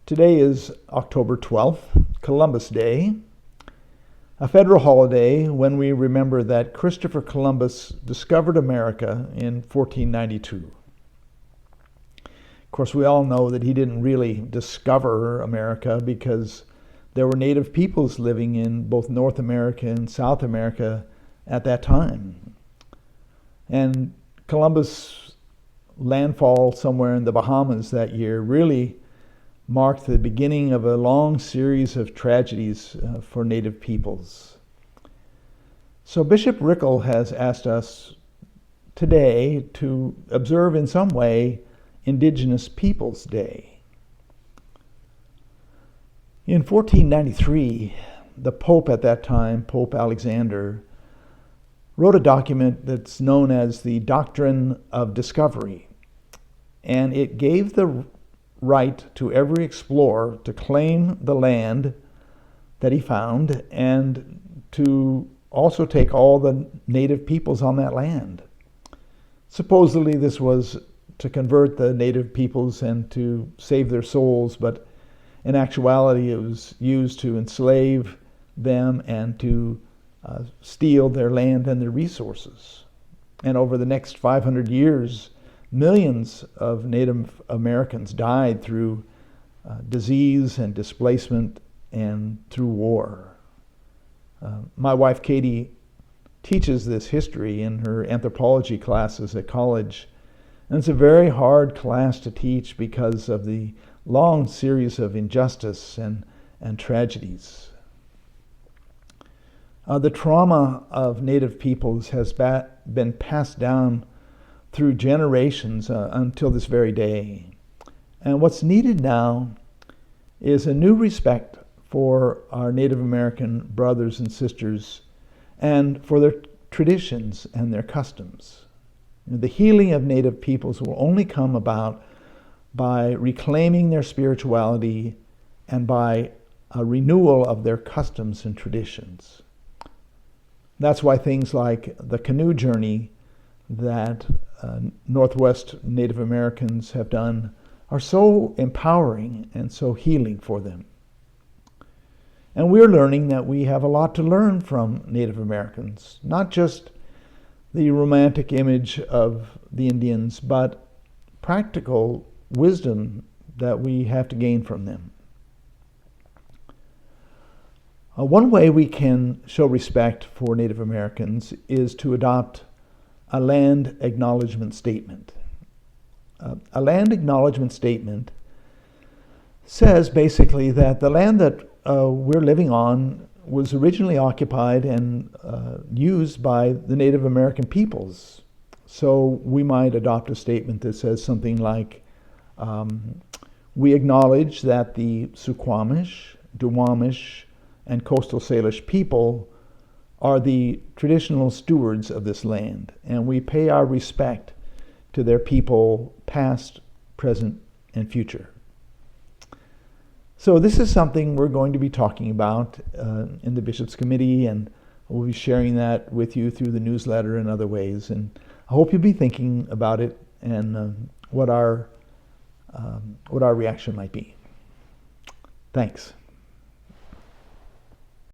Today is October 12th, Columbus Day, a federal holiday when we remember that Christopher Columbus discovered America in 1492. Of course, we all know that he didn't really discover America because there were native peoples living in both North America and South America at that time. And Columbus' landfall somewhere in the Bahamas that year really marked the beginning of a long series of tragedies for native peoples. So Bishop Rickle has asked us today to observe in some way Indigenous Peoples Day. In 1493, the Pope at that time, Pope Alexander, wrote a document that's known as the Doctrine of Discovery, and it gave the right to every explorer to claim the land that he found and to also take all the native peoples on that land. Supposedly this was to convert the native peoples and to save their souls, but in actuality it was used to enslave them and to steal their land and their resources. And over the next 500 years, millions of Native Americans died through disease and displacement and through war. My wife Katie teaches this history in her anthropology classes at college, and it's a very hard class to teach because of the long series of injustice and tragedies. The trauma of Native peoples has been passed down through generations until this very day. And what's needed now is a new respect for our Native American brothers and sisters and for their traditions and their customs. The healing of Native peoples will only come about by reclaiming their spirituality and by a renewal of their customs and traditions. That's why things like the canoe journey that Northwest Native Americans have done are so empowering and so healing for them. And we're learning that we have a lot to learn from Native Americans, not just the romantic image of the Indians, but practical wisdom that we have to gain from them. One way we can show respect for Native Americans is to adopt a land acknowledgement statement. A land acknowledgement statement says basically that the land that we're living on was originally occupied and used by the Native American peoples. So we might adopt a statement that says something like, we acknowledge that the Suquamish, Duwamish, and Coastal Salish people are the traditional stewards of this land, and we pay our respect to their people past, present, and future. So this is something we're going to be talking about in the Bishops' Committee, and we'll be sharing that with you through the newsletter and other ways. And I hope you'll be thinking about it and what our reaction might be. Thanks.